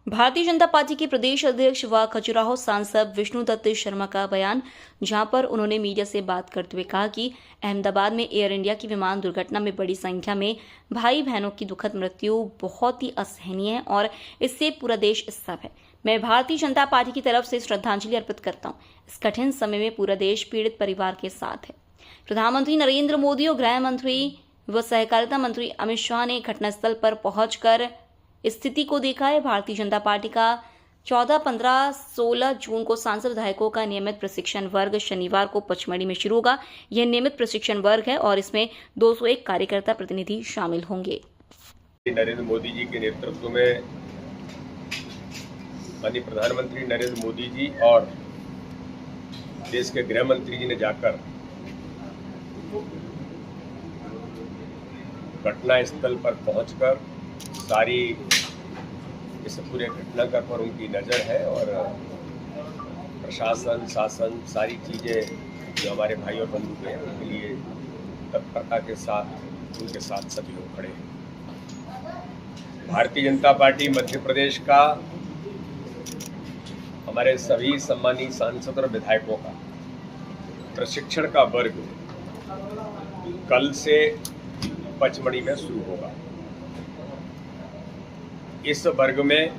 Bharatiya Janata party के प्रदेश अध्यक्ष व खजुराहो सांसद विष्णुदत्त शर्मा का बयान, जहां पर उन्होंने मीडिया से बात करते हुए कहा कि अहमदाबाद में एयर इंडिया की विमान दुर्घटना में बड़ी संख्या में भाई बहनों की दुखद मृत्यु बहुत ही असहनीय है और इससे पूरा देश स्तब्ध है। मैं भारतीय जनता पार्टी की तरफ से श्रद्धांजलि अर्पित करता हूँ। इस कठिन समय में पूरा देश पीड़ित परिवार के साथ है। प्रधानमंत्री नरेंद्र मोदी और गृह मंत्री व सहकारिता मंत्री अमित शाह ने घटनास्थल पर पहुंचकर स्थिति को देखा है। भारतीय जनता पार्टी का 14, 15, 16 जून को सांसद विधायकों का नियमित प्रशिक्षण वर्ग शनिवार को पचमढ़ी में शुरू होगा। यह नियमित प्रशिक्षण वर्ग है और इसमें 201 कार्यकर्ता प्रतिनिधि शामिल होंगे। नरेंद्र मोदी जी के नेतृत्व में माननीय प्रधानमंत्री नरेंद्र मोदी जी और देश के गृह मंत्री जी ने जाकर घटना स्थल पर पहुंचकर सारी इस पूरे घटनाक्रम पर उनकी नज़र है और प्रशासन, शासन, सारी चीज़ें जो हमारे भाई और बंधु हैं उनके लिए तत्परता के साथ उनके साथ सभी लोग खड़े हैं। भारतीय जनता पार्टी मध्य प्रदेश का हमारे सभी सम्मानीय सांसद और विधायकों का प्रशिक्षण का वर्ग कल से पचमढ़ी में शुरू होगा। इस वर्ग में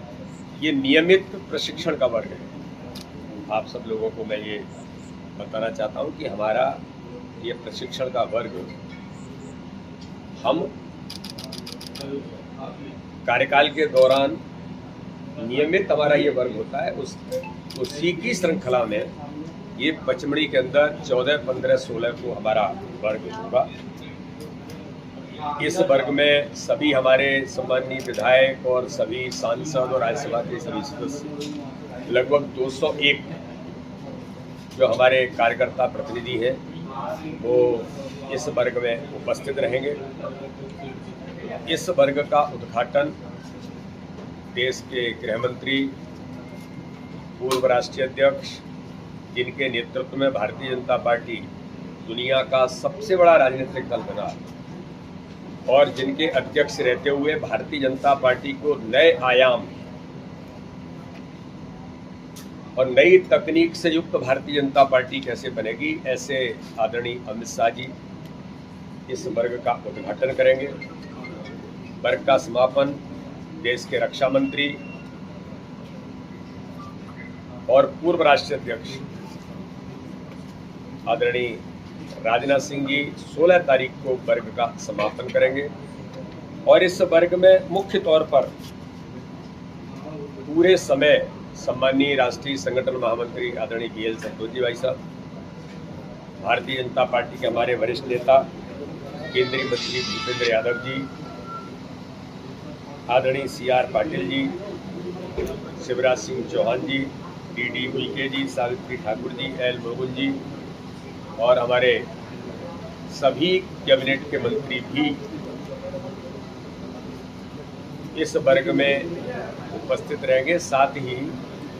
ये नियमित प्रशिक्षण का वर्ग है। आप सब लोगों को मैं ये बताना चाहता हूँ कि हमारा ये प्रशिक्षण का वर्ग हम कार्यकाल के दौरान नियमित हमारा ये वर्ग होता है। उसी की श्रृंखला में ये पचमढ़ी के अंदर 14, 15, 16 को हमारा वर्ग होगा। इस वर्ग में सभी हमारे सम्मानीय विधायक और सभी सांसद और राज्यसभा के सभी सदस्य लगभग 201 जो हमारे कार्यकर्ता प्रतिनिधि हैं वो इस वर्ग में उपस्थित रहेंगे। इस वर्ग का उद्घाटन देश के गृह मंत्री, पूर्व राष्ट्रीय अध्यक्ष, जिनके नेतृत्व में भारतीय जनता पार्टी दुनिया का सबसे बड़ा राजनीतिक दल बना और जिनके अध्यक्ष रहते हुए भारतीय जनता पार्टी को नए आयाम और नई तकनीक से युक्त भारतीय जनता पार्टी कैसे बनेगी, ऐसे आदरणीय अमित शाह जी इस वर्ग का उद्घाटन करेंगे। वर्ग का समापन देश के रक्षा मंत्री और पूर्व राष्ट्रीय अध्यक्ष आदरणीय राजनाथ सिंह जी 16 तारीख को वर्ग का समापन करेंगे। और इस वर्ग में मुख्य तौर पर पूरे समय सम्मानीय राष्ट्रीय संगठन महामंत्री आदरणीय BL संतोष जी भाई साहब, भारतीय जनता पार्टी के हमारे वरिष्ठ नेता केंद्रीय मंत्री भूपेंद्र यादव जी, आदरणीय CR पाटिल जी, शिवराज सिंह चौहान जी, DD उइके जी, सावित्री ठाकुर जी, L मुरुगन जी और हमारे सभी कैबिनेट के मंत्री भी इस वर्ग में उपस्थित रहेंगे। साथ ही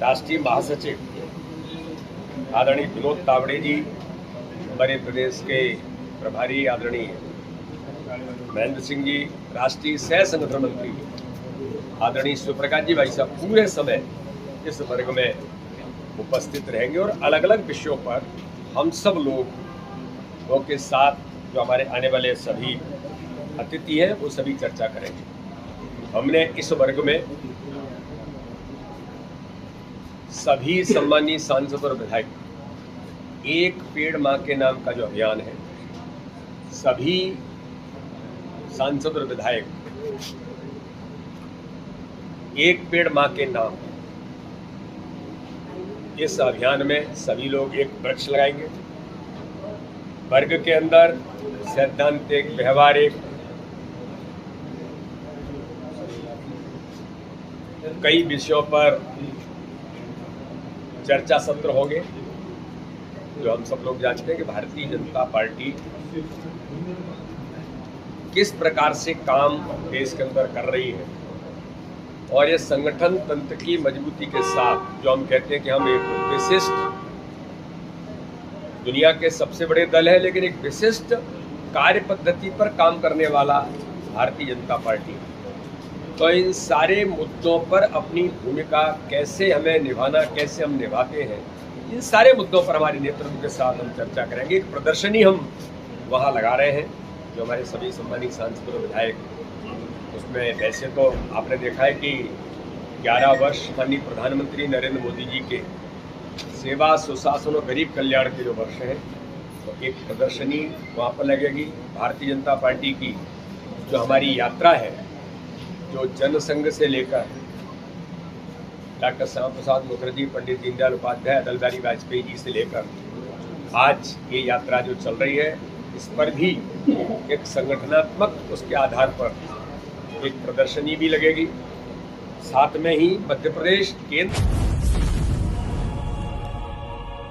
राष्ट्रीय महासचिव आदरणीय विनोद तावड़े जी, हमारे प्रदेश के प्रभारी आदरणीय महेंद्र सिंह जी, राष्ट्रीय सह संगठन मंत्री आदरणीय शिवप्रकाश जी भाई साहब पूरे समय इस वर्ग में उपस्थित रहेंगे और अलग अलग विषयों पर हम सब लोगों के साथ जो हमारे आने वाले सभी अतिथि हैं वो सभी चर्चा करेंगे। हमने इस वर्ग में सभी सम्मानीय सांसद और विधायक एक पेड़ मां के नाम का जो अभियान है, सभी सांसद और विधायक एक पेड़ मां के नाम, इस अभियान में सभी लोग एक वृक्ष लगाएंगे। वर्ग के अंदर सैद्धांतिक, व्यवहारिक कई विषयों पर चर्चा सत्र होंगे। जो हम सब लोग जानते हैं कि भारतीय जनता पार्टी किस प्रकार से काम देश के अंदर कर रही है और ये संगठन तंत्र की मजबूती के साथ जो हम कहते हैं कि हम एक विशिष्ट दुनिया के सबसे बड़े दल है, लेकिन एक विशिष्ट कार्य पद्धति पर काम करने वाला भारतीय जनता पार्टी तो इन सारे मुद्दों पर अपनी भूमिका कैसे हमें निभाना, कैसे हम निभाते हैं, इन सारे मुद्दों पर हमारे नेतृत्व के साथ हम चर्चा करेंगे। एक प्रदर्शनी हम वहाँ लगा रहे हैं जो हमारे सभी सम्मानित सांसद और विधायक, उसमें वैसे तो आपने देखा है कि 11 वर्ष माननीय प्रधानमंत्री नरेंद्र मोदी जी के सेवा, सुशासन और गरीब कल्याण के जो वर्ष हैं, तो एक प्रदर्शनी वहाँ पर लगेगी। भारतीय जनता पार्टी की जो हमारी यात्रा है, जो जनसंघ से लेकर डॉक्टर श्यामा प्रसाद मुखर्जी, पंडित दीनदयाल उपाध्याय, अटल बिहारी वाजपेयी जी से लेकर आज ये यात्रा जो चल रही है, इस पर भी एक संगठनात्मक उसके आधार पर एक प्रदर्शनी भी लगेगी। साथ में ही मध्य प्रदेश केंद्र